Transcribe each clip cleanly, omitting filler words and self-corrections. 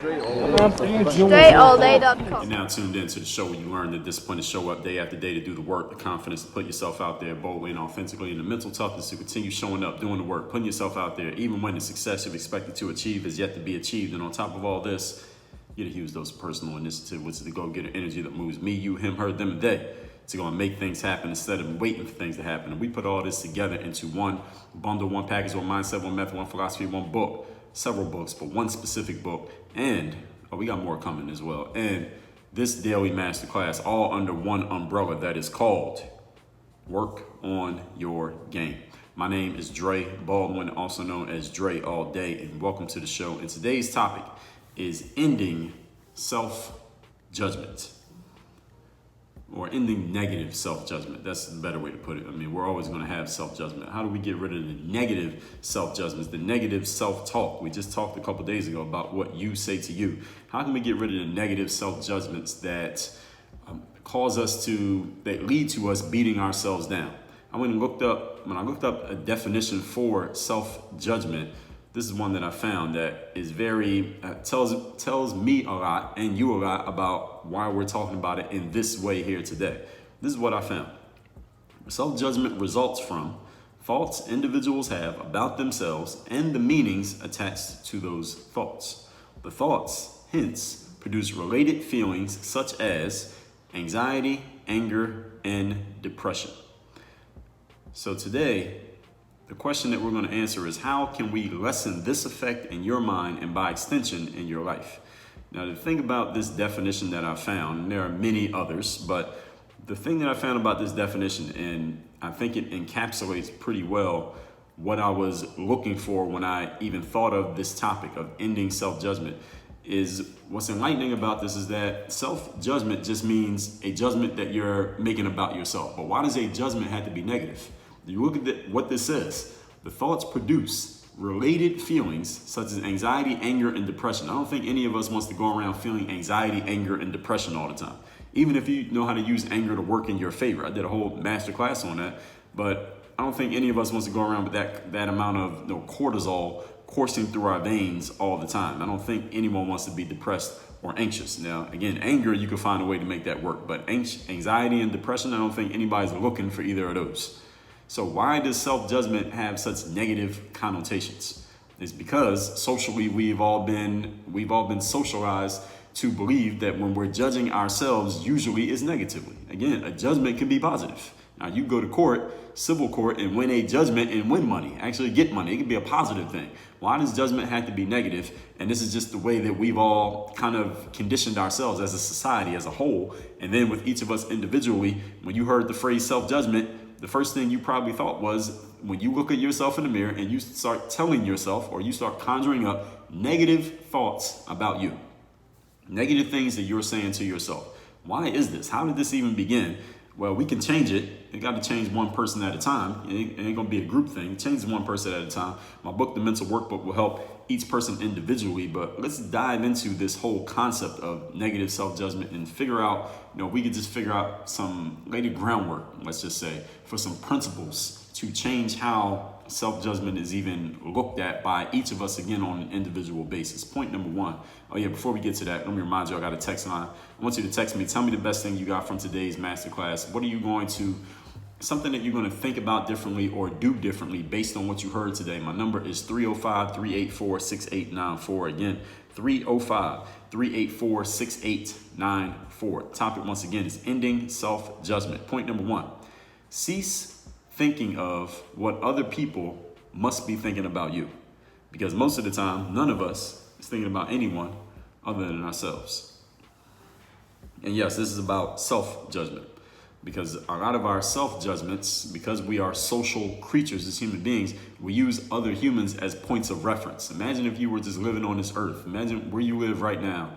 DreAllDay.com. You're now tuned in to the show where you learn the discipline to show up day after day, to do the work, the confidence to put yourself out there boldly and authentically, and the mental toughness to continue showing up, doing the work, putting yourself out there, even when the success you've expected to achieve is yet to be achieved. And on top of all this, you get to use those personal initiative, which is the go-getter energy that moves me, you, him, her, them, and they, to go and make things happen instead of waiting for things to happen. And we put all this together into one bundle, one package, one mindset, one method, one philosophy, one book, several books, but one specific book. And we got more coming as well. And this daily masterclass, all under one umbrella that is called Work on Your Game. My name is Dre Baldwin, also known as Dre All Day, and welcome to the show. And today's topic is ending self-judgment, or ending negative self-judgment. That's the better way to put it. I mean, we're always going to have self-judgment. How do we get rid of the negative self-judgments, the negative self-talk? We just talked a couple days ago about what you say to you. How can we get rid of the negative self-judgments that that lead to us beating ourselves down? When I looked up a definition for self-judgment, this is one that I found that is very, tells me a lot and you a lot about why we're talking about it in this way here today. This is what I found. Self-judgment results from thoughts individuals have about themselves and the meanings attached to those thoughts. The thoughts, hence, produce related feelings such as anxiety, anger, and depression. So today, the question that we're going to answer is, how can we lessen this effect in your mind and by extension in your life? Now, the thing about this definition that I found, and there are many others, but the thing that I found about this definition, and I think it encapsulates pretty well what I was looking for when I even thought of this topic of ending self-judgment, is what's enlightening about this is that self-judgment just means a judgment that you're making about yourself. But why does a judgment have to be negative? You look at what this says. The thoughts produce related feelings such as anxiety, anger, and depression. I don't think any of us wants to go around feeling anxiety, anger, and depression all the time. Even if you know how to use anger to work in your favor. I did a whole master class on that, but I don't think any of us wants to go around with that amount of cortisol coursing through our veins all the time. I don't think anyone wants to be depressed or anxious. Now, again, anger, you can find a way to make that work, but anxiety and depression, I don't think anybody's looking for either of those. So why does self-judgment have such negative connotations? It's because socially we've all been socialized to believe that when we're judging ourselves, usually is negatively. Again, a judgment can be positive. Now you go to court, civil court, and win a judgment and win money, actually get money. It can be a positive thing. Why does judgment have to be negative? And this is just the way that we've all kind of conditioned ourselves as a society as a whole. And then with each of us individually, when you heard the phrase self-judgment, the first thing you probably thought was, when you look at yourself in the mirror and you start telling yourself, or you start conjuring up negative thoughts about you, negative things that you're saying to yourself. Why is this? How did this even begin? Well, we can change it. You got to change one person at a time. It ain't going to be a group thing. Change one person at a time. My book, The Mental Workbook, will help each person individually. But let's dive into this whole concept of negative self-judgment and figure out, we could just figure out lay the groundwork, let's just say, for some principles to change how self-judgment is even looked at by each of us, again, on an individual basis. Point number one. Oh yeah, before we get to that, let me remind you, I got a text line. I want you to text me. Tell me the best thing you got from today's masterclass. What are something that you're going to think about differently or do differently based on what you heard today? My number is 305-384-6894. Again, 305-384-6894. Topic, once again, is ending self-judgment. Point number one, cease thinking of what other people must be thinking about you. Because most of the time, none of us is thinking about anyone other than ourselves. And yes, this is about self-judgment. Because a lot of our self-judgments, because we are social creatures as human beings, we use other humans as points of reference. Imagine if you were just living on this earth. Imagine where you live right now.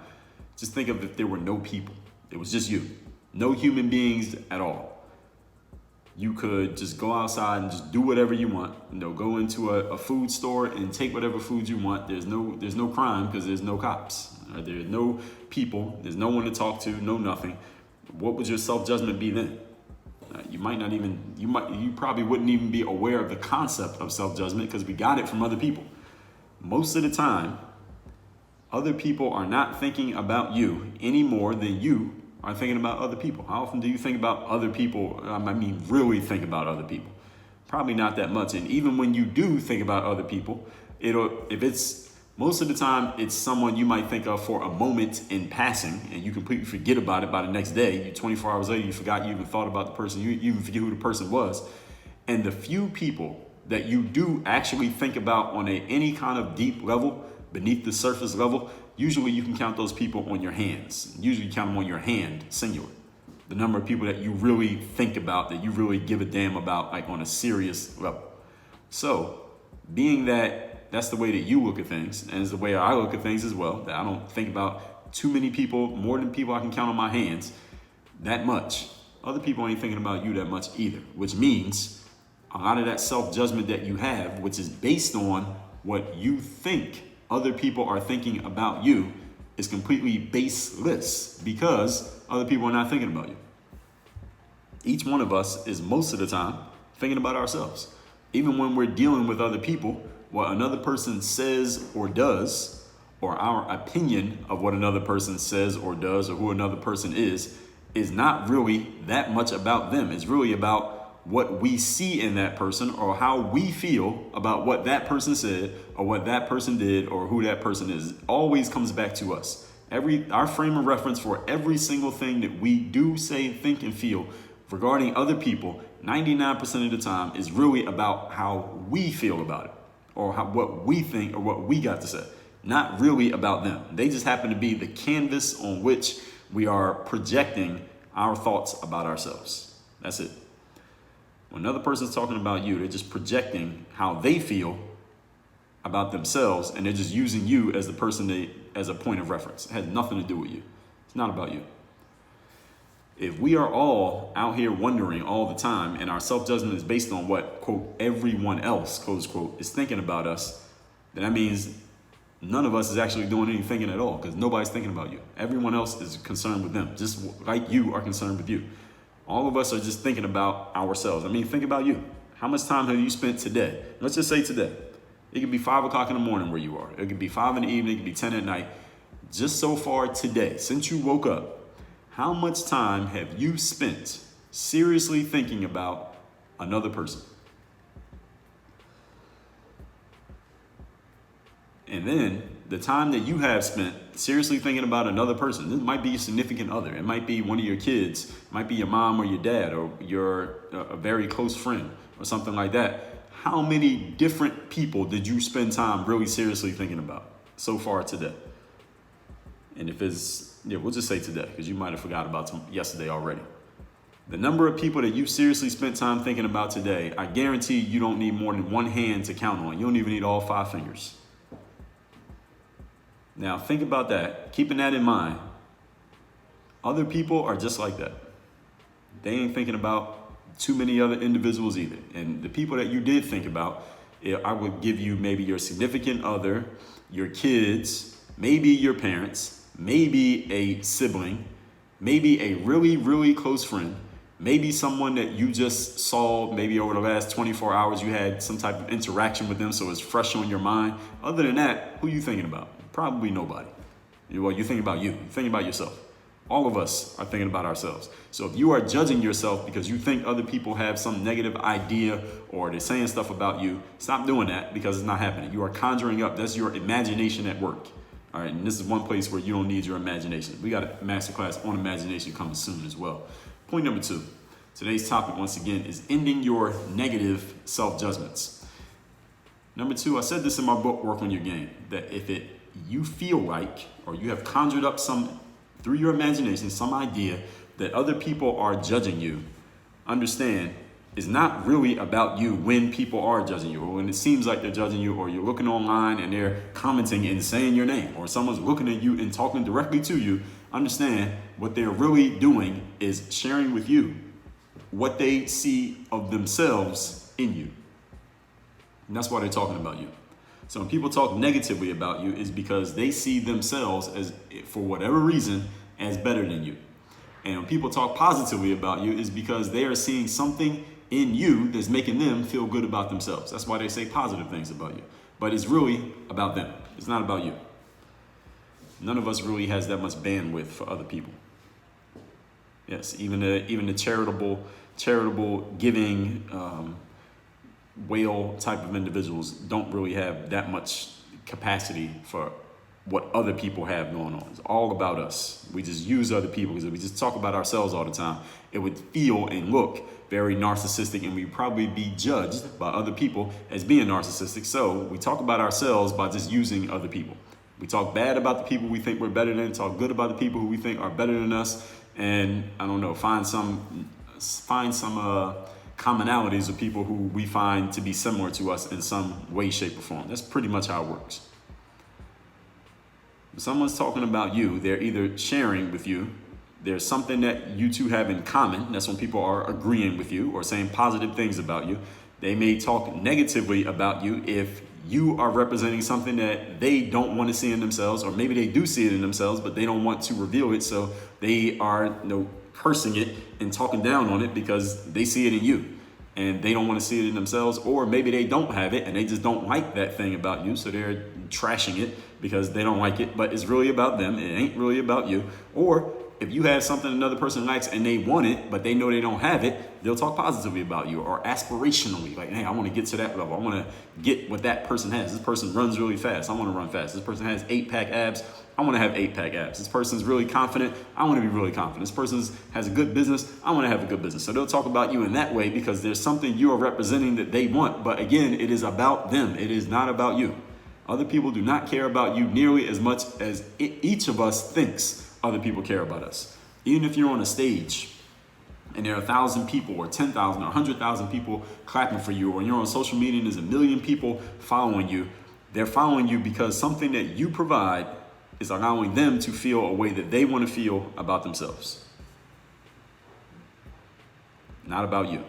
Just think of if there were no people. It was just you. No human beings at all. You could just go outside and just do whatever you want. Go into a food store and take whatever food you want. There's no crime because there's no cops. There's no people. There's no one to talk to. No nothing. What would your self-judgment be then? You probably wouldn't even be aware of the concept of self-judgment because we got it from other people. Most of the time, other people are not thinking about you any more than you are thinking about other people. How often do you think about other people? I mean, really think about other people? Probably not that much. And even when you do think about other people, most of the time, it's someone you might think of for a moment in passing, and you completely forget about it by the next day. 24 hours later, you forgot you even thought about the person. You even forget who the person was. And the few people that you do actually think about on any kind of deep level, beneath the surface level, usually you can count those people on your hands. Usually you count them on your hand, singular. The number of people that you really think about, that you really give a damn about, like on a serious level. So, being that that's the way that you look at things, and it's the way I look at things as well, that I don't think about too many people, more than people I can count on my hands, that much. Other people ain't thinking about you that much either, which means a lot of that self-judgment that you have, which is based on what you think other people are thinking about you, is completely baseless because other people are not thinking about you. Each one of us is most of the time thinking about ourselves. Even when we're dealing with other people, what another person says or does, or our opinion of what another person says or does, or who another person is not really that much about them. It's really about what we see in that person, or how we feel about what that person said, or what that person did, or who that person is. It always comes back to us. Our frame of reference for every single thing that we do, say, think, and feel regarding other people, 99% of the time is really about how we feel about it, or what we think, or what we got to say. Not really about them. They just happen to be the canvas on which we are projecting our thoughts about ourselves. That's it. When another person's talking about you, they're just projecting how they feel about themselves, and they're just using you as the person as a point of reference. It has nothing to do with you. It's not about you. If we are all out here wondering all the time, and our self-judgment is based on what, quote, everyone else, close quote, is thinking about us, then that means none of us is actually doing any thinking at all, because nobody's thinking about you. Everyone else is concerned with them, just like you are concerned with you. All of us are just thinking about ourselves. I mean, think about you. How much time have you spent today? Let's just say today. It could be 5 o'clock in the morning where you are. It could be 5 in the evening. It could be 10 at night. Just so far today, since you woke up, how much time have you spent seriously thinking about another person? And then the time that you have spent seriously thinking about another person, this might be your significant other. It might be one of your kids. It might be your mom or your dad, or a very close friend or something like that. How many different people did you spend time really seriously thinking about so far today? And if we'll just say today, because you might have forgot about yesterday already. The number of people that you seriously spent time thinking about today, I guarantee you don't need more than one hand to count on. You don't even need all 5 fingers. Now, think about that. Keeping that in mind, other people are just like that. They ain't thinking about too many other individuals either. And the people that you did think about, I would give you maybe your significant other, your kids, maybe your parents, maybe a sibling, maybe a really, really close friend, maybe someone that you just saw maybe over the last 24 hours, you had some type of interaction with them, so it's fresh on your mind. Other than that, who are you thinking about? Probably nobody. Well, you're thinking about you. You're thinking about yourself. All of us are thinking about ourselves. So if you are judging yourself because you think other people have some negative idea or they're saying stuff about you, stop doing that, because it's not happening. You are conjuring up. That's your imagination at work. All right, and this is one place where you don't need your imagination. We got a masterclass on imagination coming soon as well. Point number 2. Today's topic, once again, is ending your negative self-judgments. Number 2, I said this in my book, Work on Your Game, that if you feel like, or you have conjured up through your imagination, some idea that other people are judging you, understand it's not really about you when people are judging you, or when it seems like they're judging you, or you're looking online and they're commenting and saying your name, or someone's looking at you and talking directly to you. Understand what they're really doing is sharing with you what they see of themselves in you. And that's why they're talking about you. So when people talk negatively about you, is because they see themselves as, for whatever reason, as better than you. And when people talk positively about you, is because they are seeing something in you that's making them feel good about themselves. That's why they say positive things about you. But it's really about them. It's not about you. None of us really has that much bandwidth for other people. Yes, even the charitable giving whale type of individuals don't really have that much capacity for what other people have going on. It's all about us. We just use other people because if we just talk about ourselves all the time, it would feel and look very narcissistic, and we'd probably be judged by other people as being narcissistic. So we talk about ourselves by just using other people. We talk bad about the people we think we're better than, talk good about the people who we think are better than us, and I don't know, find some commonalities of people who we find to be similar to us in some way, shape, or form. That's pretty much how it works. If someone's talking about you, they're either sharing with you, there's something that you two have in common. That's when people are agreeing with you or saying positive things about you. They may talk negatively about you if you are representing something that they don't want to see in themselves, or maybe they do see it in themselves, but they don't want to reveal it. So they are cursing it and talking down on it because they see it in you and they don't want to see it in themselves, or maybe they don't have it and they just don't like that thing about you. So they're trashing it because they don't like it, but it's really about them. It ain't really about you. Or if you have something another person likes and they want it, but they know they don't have it, they'll talk positively about you, or aspirationally, like, hey, I want to get to that level. I want to get what that person has. This person runs really fast. I want to run fast. This person has 8-pack abs. I want to have 8-pack abs. This person's really confident. I want to be really confident. This person has a good business. I want to have a good business. So they'll talk about you in that way because there's something you are representing that they want. But again, it is about them. It is not about you. Other people do not care about you nearly as much as each of us thinks other people care about us. Even if you're on a stage and there are 1,000 people or 10,000 or 100,000 people clapping for you, or you're on social media and there's 1 million people following you, they're following you because something that you provide is allowing them to feel a way that they want to feel about themselves. Not about you.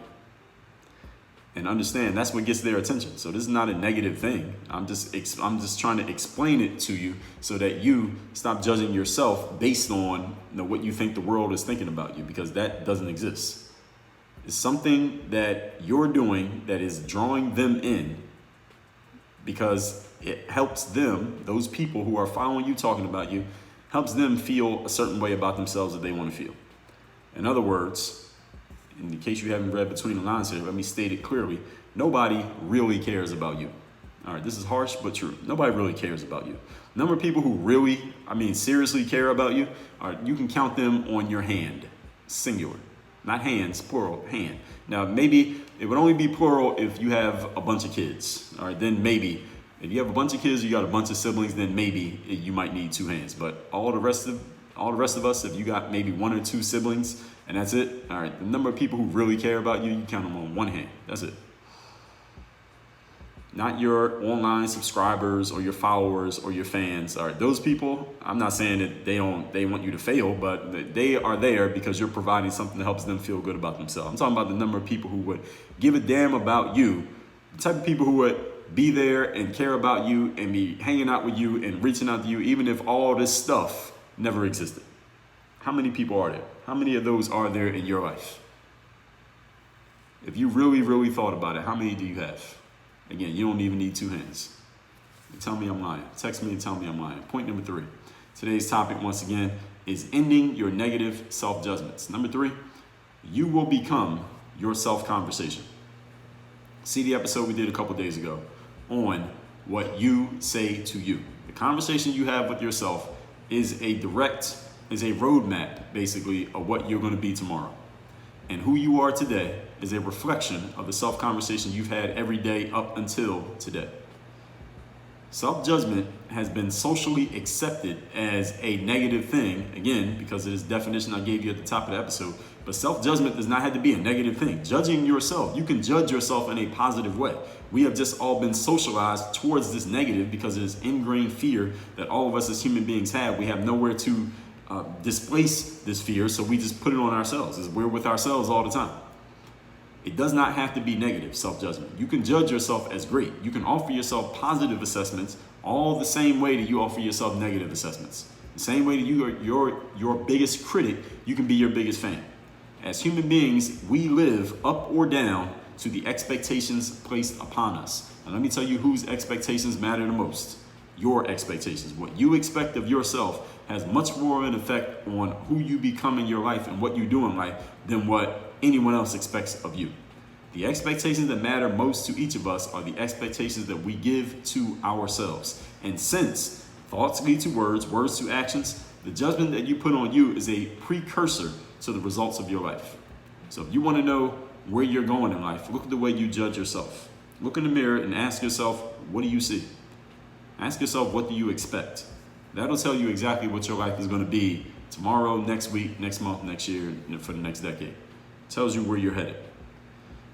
And understand that's what gets their attention. So this is not a negative thing. I'm just trying to explain it to you so that you stop judging yourself based on what you think the world is thinking about you, because that doesn't exist. It's something that you're doing that is drawing them in because it helps them, those people who are following you, talking about you, helps them feel a certain way about themselves that they want to feel. In other words, in case you haven't read between the lines here, let me state it clearly. Nobody really cares about you. All right, this is harsh, but true. Nobody really cares about you. The number of people who really, seriously care about you, you can count them on your hand, singular. Not hands, plural, hand. Now, maybe it would only be plural if you have a bunch of kids. All right, then maybe. If you have a bunch of kids, you got a bunch of siblings, then maybe you might need 2 hands. But all the rest of us, if you got maybe 1 or 2 siblings, and that's it. All right, the number of people who really care about you, you count them on 1 hand. That's it. Not your online subscribers or your followers or your fans. All right, those people, I'm not saying that they want you to fail, but they are there because you're providing something that helps them feel good about themselves. I'm talking about the number of people who would give a damn about you, the type of people who would be there and care about you and be hanging out with you and reaching out to you, even if all this stuff never existed. How many people are there? How many of those are there in your life? If you really, really thought about it, how many do you have? Again, you don't even need 2 hands. Tell me I'm lying. Text me and tell me I'm lying. Point number 3. Today's topic, once again, is ending your negative self-judgments. Number 3, you will become your self-conversation. See the episode we did a couple days ago on what you say to you. The conversation you have with yourself is a roadmap, basically, of what you're going to be tomorrow. And who you are today is a reflection of the self-conversation you've had every day up until today. Self-judgment has been socially accepted as a negative thing, again, because of this definition I gave you at the top of the episode. But self-judgment does not have to be a negative thing. Judging yourself, you can judge yourself in a positive way. We have just all been socialized towards this negative because of this ingrained fear that all of us as human beings have. We have nowhere to displace this fear, so we just put it on ourselves. We're with ourselves all the time. It does not have to be negative self-judgment. You can judge yourself as great. You can offer yourself positive assessments all the same way that you offer yourself negative assessments. The same way that you are your biggest critic, you can be your biggest fan. As human beings, we live up or down to the expectations placed upon us. And let me tell you whose expectations matter the most. your expectations. What you expect of yourself has much more of an effect on who you become in your life and what you do in life than what anyone else expects of you. The expectations that matter most to each of us are the expectations that we give to ourselves. And since thoughts lead to words, words to actions, the judgment that you put on you is a precursor to the results of your life. So if you want to know where you're going in life, look at the way you judge yourself. Look in the mirror and ask yourself, what do you see? Ask yourself, what do you expect? That'll tell you exactly what your life is going to be tomorrow, next week, next month, next year, and for the next decade. It tells you where you're headed.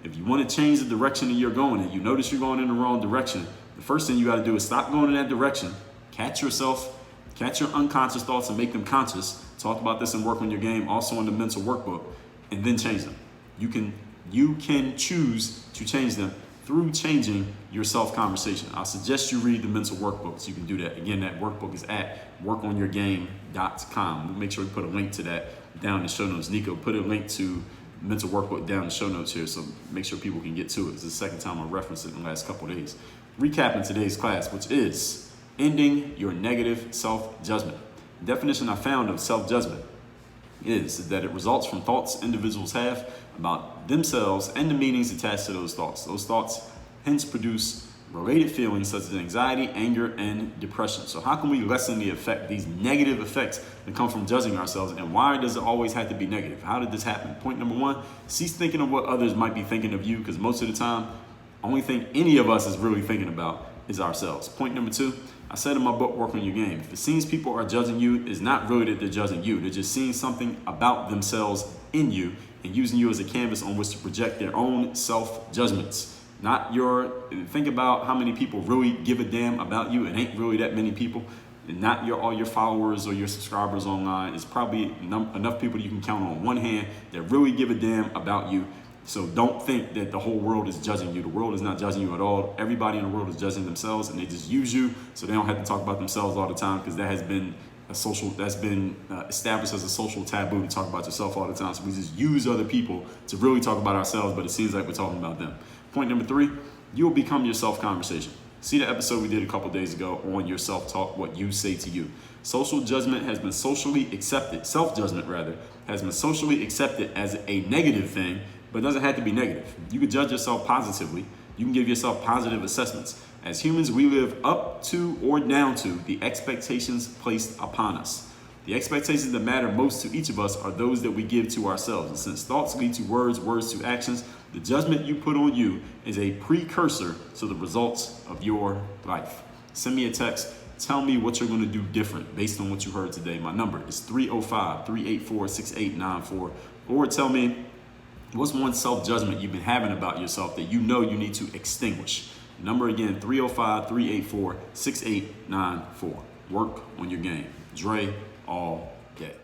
If you want to change the direction that you're going and you notice you're going in the wrong direction, the first thing you got to do is stop going in that direction, catch yourself, catch your unconscious thoughts and make them conscious. Talk about this and Work on Your Game, also in the mental workbook, and then change them. You can choose to change them through changing your self-conversation. I'll suggest you read the mental workbook so you can do that. Again, that workbook is at workonyourgame.com. We'll make sure we put a link to that down in the show notes. Nico, put a link to mental workbook down in the show notes here, so make sure people can get to it. It's the second time I referenced it in the last couple of days. Recapping today's class, which is ending your negative self-judgment. The definition I found of self-judgment is that it results from thoughts individuals have about themselves and the meanings attached to those thoughts. Those thoughts hence produce related feelings such as anxiety, anger, and depression. So how can we lessen the effect, these negative effects that come from judging ourselves, and why does it always have to be negative? How did this happen? Point number one, cease thinking of what others might be thinking of you, because most of the time, only thing any of us is really thinking about is ourselves. Point number two, I said in my book, Work on Your Game, if it seems people are judging you, it's not really that they're judging you. They're just seeing something about themselves in you and using you as a canvas on which to project their own self-judgments. Think about how many people really give a damn about you. It ain't really that many people. And not all your followers or your subscribers online. It's probably enough people you can count on one hand that really give a damn about you. So don't think that the whole world is judging you. The world is not judging you at all. Everybody in the world is judging themselves, and they just use you so they don't have to talk about themselves all the time, because that has been established as a social taboo to talk about yourself all the time. So we just use other people to really talk about ourselves, but it seems like we're talking about them. Point number three, you will become your self-conversation. See the episode we did a couple days ago on your self-talk, what you say to you. Self-judgment has been socially accepted has been socially accepted as a negative thing, but it doesn't have to be negative. You can judge yourself positively. You can give yourself positive assessments. As humans, we live up to or down to the expectations placed upon us. The expectations that matter most to each of us are those that we give to ourselves. And since thoughts lead to words, words to actions, the judgment you put on you is a precursor to the results of your life. Send me a text. Tell me what you're going to do different based on what you heard today. My number is 305-384-6894. Or tell me, what's one self-judgment you've been having about yourself that you know you need to extinguish? Number again, 305-384-6894. Work on your game. Dre all day.